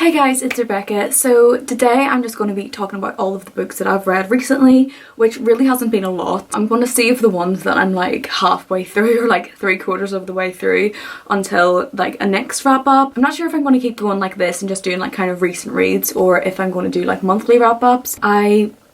Hey guys, it's Rebecca. So today I'm just going to be talking about all of the books that I've read recently, which really hasn't been a lot. I'm going to save the ones that I'm like halfway through or like 3/4 of the way through until like a next wrap up. I'm not sure if I'm going to keep going like this and just doing like kind of recent reads or if I'm going to do like monthly wrap ups.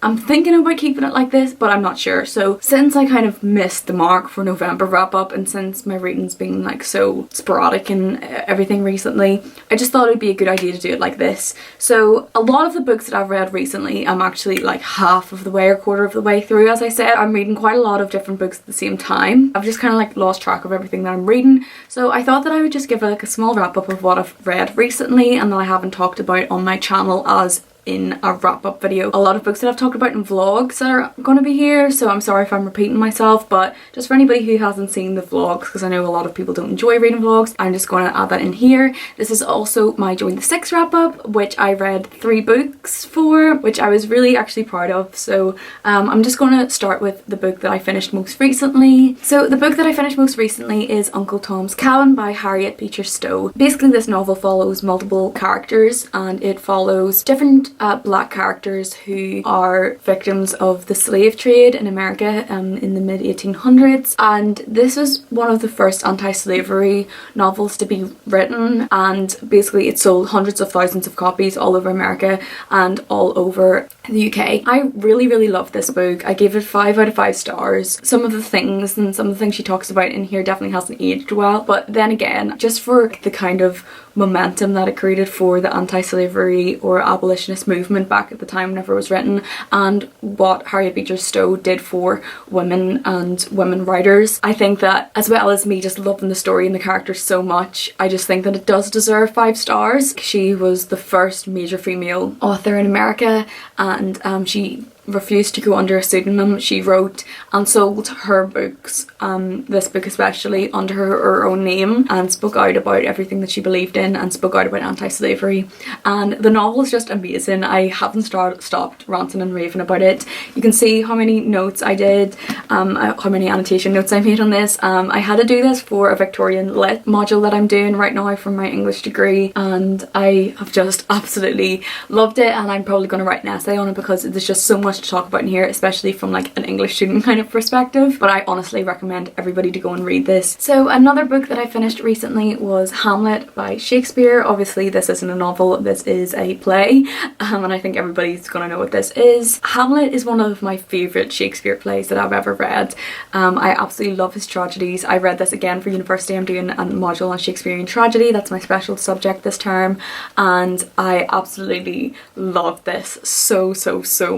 I'm thinking about keeping it like this, but I'm not sure. So since I kind of missed the mark for November wrap up and since my reading's been like so sporadic and everything recently, I just thought it'd be a good idea to do it like this. So a lot of the books that I've read recently, I'm actually like half of the way or quarter of the way through. As I said, I'm reading quite a lot of different books at the same time. I've just kind of like lost track of everything that I'm reading. So I thought that I would just give like a small wrap up of what I've read recently and that I haven't talked about on my channel as in a wrap-up video. A lot of books that I've talked about in vlogs are going to be here, so I'm sorry if I'm repeating myself, but just for anybody who hasn't seen the vlogs, because I know a lot of people don't enjoy reading vlogs, I'm just going to add that in here. This is also my Join the Six wrap-up, which I read 3 books for, which I was really actually proud of. So I'm just going to start with the book that I finished most recently. So the book that I finished most recently is Uncle Tom's Cowan by Harriet Beecher Stowe. Basically this novel follows multiple characters and it follows different black characters who are victims of the slave trade in America in the mid 1800s, and this was one of the first anti-slavery novels to be written, and basically it sold hundreds of thousands of copies all over America and all over the UK. I really loved this book. I gave it 5 out of 5 stars. Some of the things she talks about in here definitely hasn't aged well, but then again, just for the kind of momentum that it created for the anti-slavery or abolitionist movement back at the time whenever it was written, and what Harriet Beecher Stowe did for women and women writers, I think that, as well as me just loving the story and the characters so much, I just think that it does deserve 5 stars. She was the first major female author in America, and she refused to go under a pseudonym. She wrote and sold her books, this book especially, under her own name, and spoke out about everything that she believed in and spoke out about anti-slavery. And the novel is just amazing. I haven't stopped ranting and raving about it. You can see how many notes I did, how many annotation notes I made on this. I had to do this for a Victorian Lit module that I'm doing right now for my English degree, and I have just absolutely loved it, and I'm probably going to write an essay on it because there's just so much to talk about in here, especially from like an English student kind of perspective. But I honestly recommend everybody to go and read this. So another book that I finished recently was Hamlet by Shakespeare. Obviously this isn't a novel, this is a play, and I think everybody's gonna know what this is. Hamlet is one of my favourite Shakespeare plays that I've ever read. I absolutely love his tragedies. I read this again for university. I'm doing a module on Shakespearean tragedy. That's my special subject this term, and I absolutely loved this so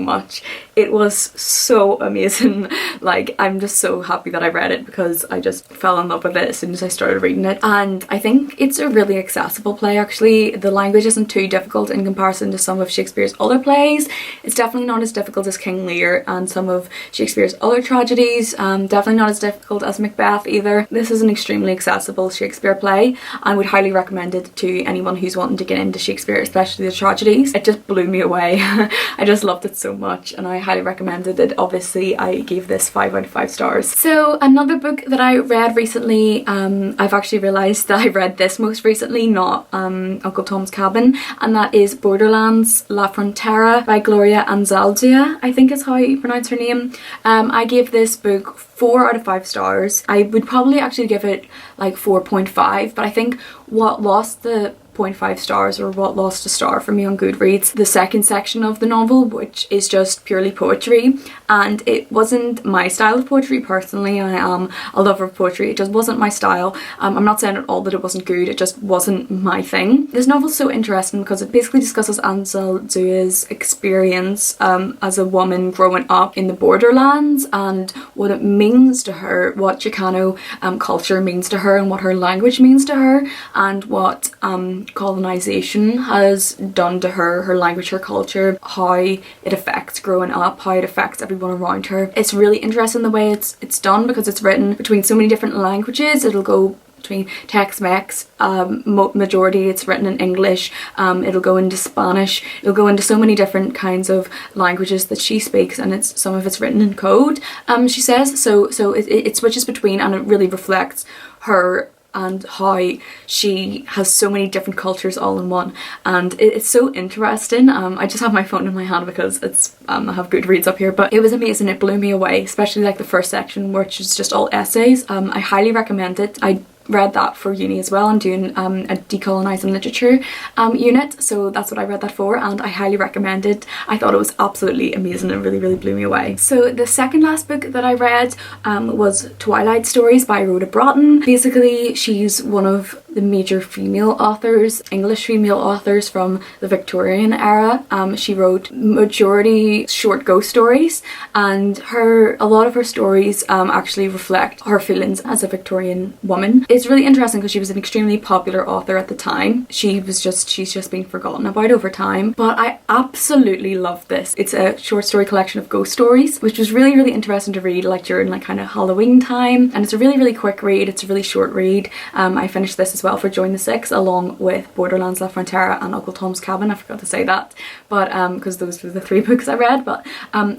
much. It was so amazing. Like, I'm just so happy that I read it because I just fell in love with it as soon as I started reading it. And I think it's a really accessible play actually. The language isn't too difficult in comparison to some of Shakespeare's other plays. It's definitely not as difficult as King Lear and some of Shakespeare's other tragedies. Definitely not as difficult as Macbeth either. This is an extremely accessible Shakespeare play. I would highly recommend it to anyone who's wanting to get into Shakespeare, especially the tragedies. It just blew me away. I just loved it so much and I highly recommended it. Obviously I gave this 5 out of 5 stars. So another book that I read recently, I've actually realised that I read this most recently, not Uncle Tom's Cabin, and that is Borderlands, La Frontera by Gloria Anzaldia, I think is how you pronounce her name. I gave this book 4 out of 5 stars. I would probably actually give it like 4.5, but I think what lost the 0.5 stars, or what lost a star for me on Goodreads, the second section of the novel, which is just purely poetry, and it wasn't my style of poetry personally. I am a lover of poetry, it just wasn't my style. I'm not saying at all that it wasn't good, it just wasn't my thing. This novel's so interesting because it basically discusses Anzaldia's experience as a woman growing up in the Borderlands and what it means to her, what Chicano culture means to her and what her language means to her, and what colonization has done to her language, her culture, how it affects growing up, how it affects everyone around her. It's really interesting the way it's done because it's written between so many different languages. It'll go between Tex-Mex, majority it's written in English, it'll go into Spanish, it'll go into so many different kinds of languages that she speaks, and some of it's written in code, she says, so it switches between, and it really reflects her and how she has so many different cultures all in one, and it's so interesting. I just have my phone in my hand because it's I have Goodreads up here, but it was amazing. It blew me away, especially like the first section, which is just all essays. I highly recommend it. I read that for uni as well. I'm doing a decolonising literature unit, so that's what I read that for, and I highly recommend it. I thought it was absolutely amazing. It really blew me away. So the second last book that I read was Twilight Stories by Rhoda Broughton. Basically, she's one of the major female authors, English female authors from the Victorian era. She wrote majority short ghost stories, and a lot of her stories actually reflect her feelings as a Victorian woman. It's really interesting because she was an extremely popular author at the time. She's just been forgotten about over time, but I absolutely love this. It's a short story collection of ghost stories, which was really interesting to read like during like kind of Halloween time, and it's a really quick read. It's a really short read. I finished this as well for Join the Six, along with Borderlands, Frontera and Uncle Tom's Cabin. I forgot to say that, but because those were the 3 books I read. But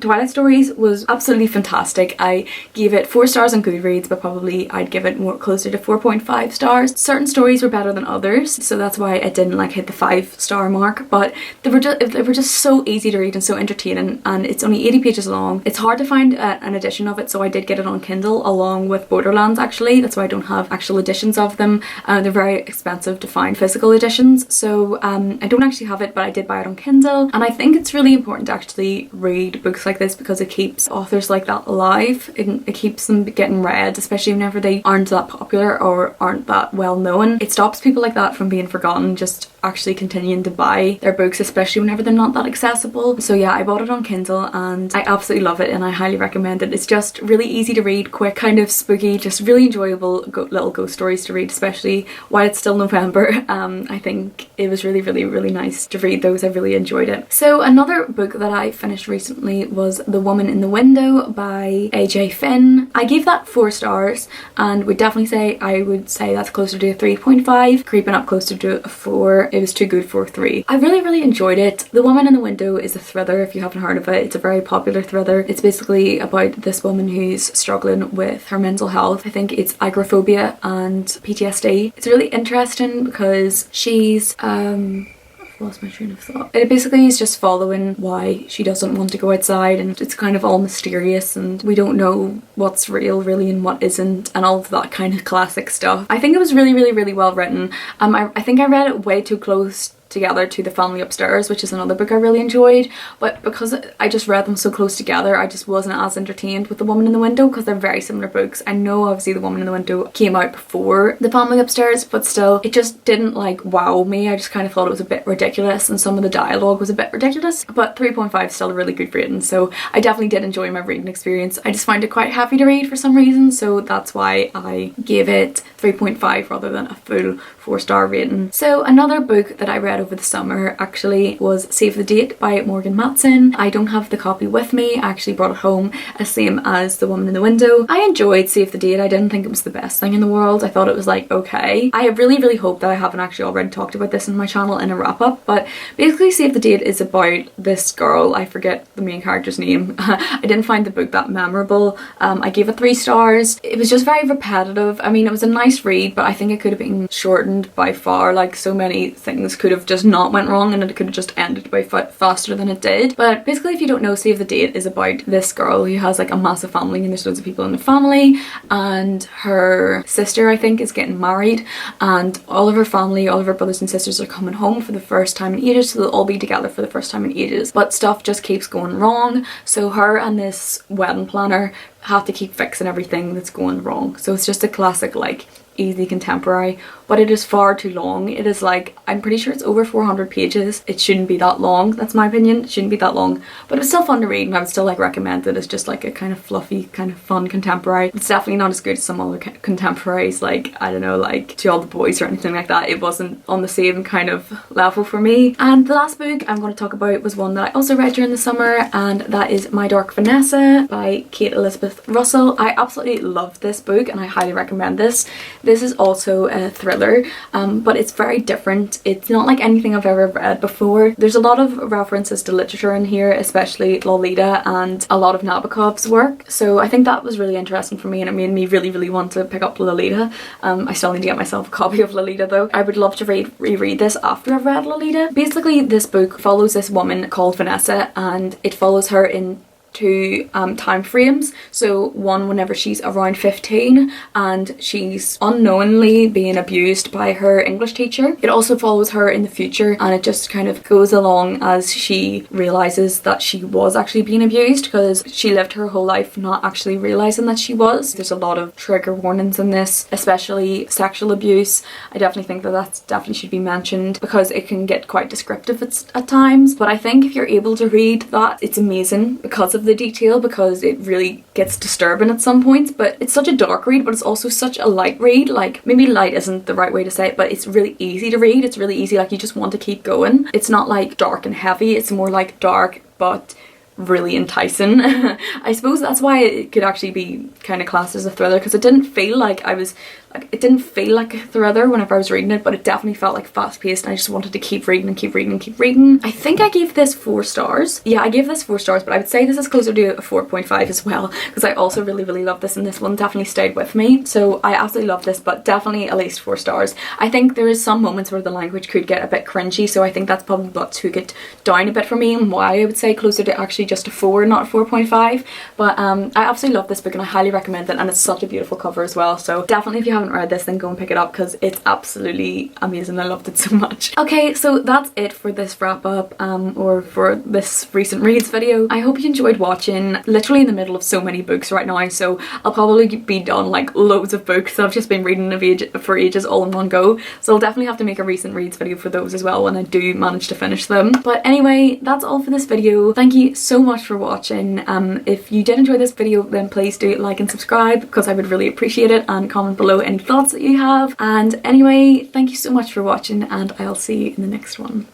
Twilight Stories was absolutely fantastic. I gave it 4 stars on Goodreads, but probably I'd give it more closer to 4.5 stars. Certain stories were better than others, so that's why it didn't like hit the 5-star mark, but they were just so easy to read and so entertaining, and it's only 80 pages long. It's hard to find an edition of it, so I did get it on Kindle along with Borderlands actually. That's why I don't have actual editions of them. They're very expensive to find physical editions, so I don't actually have it, but I did buy it on Kindle, and I think it's really important to actually read books like this because it keeps authors like that alive. It keeps them getting read, especially whenever they aren't that popular or aren't that well known. It stops people like that from being forgotten, just actually continuing to buy their books, especially whenever they're not that accessible. So yeah, I bought it on Kindle and I absolutely love it, and I highly recommend it. It's just really easy to read, quick, kind of spooky, just really enjoyable little ghost stories to read, especially while it's still November. I think it was really nice to read those. I really enjoyed it. So another book that I finished recently was The Woman in the Window by AJ Finn. I gave that 4 stars, and I would say that's closer to a 3.5, creeping up closer to a 4. It was too good for a 3. I really enjoyed it. The Woman in the Window is a thriller, if you haven't heard of it. It's a very popular thriller. It's basically about this woman who's struggling with her mental health. I think it's agoraphobia and PTSD. It's really interesting because she's lost my train of thought. It basically is just following why she doesn't want to go outside, and it's kind of all mysterious and we don't know what's real really and what isn't, and all of that kind of classic stuff. I think it was really well written. I think I read it way too close together to The Family Upstairs, which is another book I really enjoyed, but because I just read them so close together, I just wasn't as entertained with The Woman in the Window because they're very similar books. I know obviously The Woman in the Window came out before The Family Upstairs, but still it just didn't like wow me. I just kind of thought it was a bit ridiculous, and some of the dialogue was a bit ridiculous, but 3.5 is still a really good rating, so I definitely did enjoy my reading experience. I just find it quite heavy to read for some reason, so that's why I gave it 3.5 rather than a full 4-star rating. So another book that I read over the summer actually was Save the Date by Morgan Matson. I don't have the copy with me. I actually brought it home, same as The Woman in the Window. I enjoyed Save the Date. I didn't think it was the best thing in the world. I thought it was like okay. I really hope that I haven't actually already talked about this in my channel in a wrap up, but basically Save the Date is about this girl. I forget the main character's name. I didn't find the book that memorable. I gave it 3 stars. It was just very repetitive. I mean, it was a nice read, but I think it could have been shortened by far. Like so many things could have just not went wrong, and it could have just ended by faster than it did. But basically, if you don't know, Save the Date is about this girl who has like a massive family, and there's loads of people in the family, and her sister I think is getting married, and all of her family, all of her brothers and sisters are coming home for the first time in ages, so they'll all be together for the first time in ages, but stuff just keeps going wrong, so her and this wedding planner have to keep fixing everything that's going wrong. So it's just a classic like easy contemporary, but it is far too long. It is like, I'm pretty sure it's over 400 pages. It shouldn't be that long. That's my opinion. It shouldn't be that long, but it was still fun to read, and I would still like recommend it. It's just like a kind of fluffy, kind of fun contemporary. It's definitely not as good as some other contemporaries, like I don't know, like To All the Boys or anything like that. It wasn't on the same kind of level for me. And the last book I'm going to talk about was one that I also read during the summer, and that is My Dark Vanessa by Kate Elizabeth Russell. I absolutely love this book and I highly recommend this. This is also a thriller, but it's very different. It's not like anything I've ever read before. There's a lot of references to literature in here, especially Lolita and a lot of Nabokov's work. So I think that was really interesting for me, and it made me really want to pick up Lolita. I still need to get myself a copy of Lolita though. I would love to reread this after I've read Lolita. Basically, this book follows this woman called Vanessa, and it follows her in two time frames. So one whenever she's around 15 and she's unknowingly being abused by her English teacher. It also follows her in the future, and it just kind of goes along as she realizes that she was actually being abused, because she lived her whole life not actually realizing that she was. There's a lot of trigger warnings in this, especially sexual abuse. I definitely think that that definitely should be mentioned, because it can get quite descriptive at times. But I think if you're able to read that, it's amazing because of the detail, because it really gets disturbing at some points. But it's such a dark read, but it's also such a light read. Like, maybe light isn't the right way to say it, but it's really easy to read. It's really easy, like you just want to keep going. It's not like dark and heavy, it's more like dark but really enticing. I suppose that's why it could actually be kind of classed as a thriller, because it didn't feel like it didn't feel like a thriller whenever I was reading it, but it definitely felt like fast paced, and I just wanted to keep reading and keep reading and keep reading. I think I gave this 4 stars. Yeah, I gave this 4 stars, but I would say this is closer to a 4.5 as well, because I also really love this, and this one definitely stayed with me. So I absolutely love this, but definitely at least 4 stars. I think there is some moments where the language could get a bit cringy, so I think that's probably what took it down a bit for me, and why I would say closer to actually just a 4, not a 4.5. But I absolutely love this book, and I highly recommend it, and it's such a beautiful cover as well. So definitely, if you haven't read this, then go and pick it up, because it's absolutely amazing. I loved it so much. Okay, so that's it for this wrap up, or for this recent reads video. I hope you enjoyed watching. Literally in the middle of so many books right now, so I'll probably be done like loads of books that I've just been reading for ages all in one go. So I'll definitely have to make a recent reads video for those as well when I do manage to finish them. But anyway, that's all for this video. Thank you so much for watching. If you did enjoy this video, then please do like and subscribe, because I would really appreciate it, and comment below any thoughts that you have. And anyway, thank you so much for watching, and I'll see you in the next one.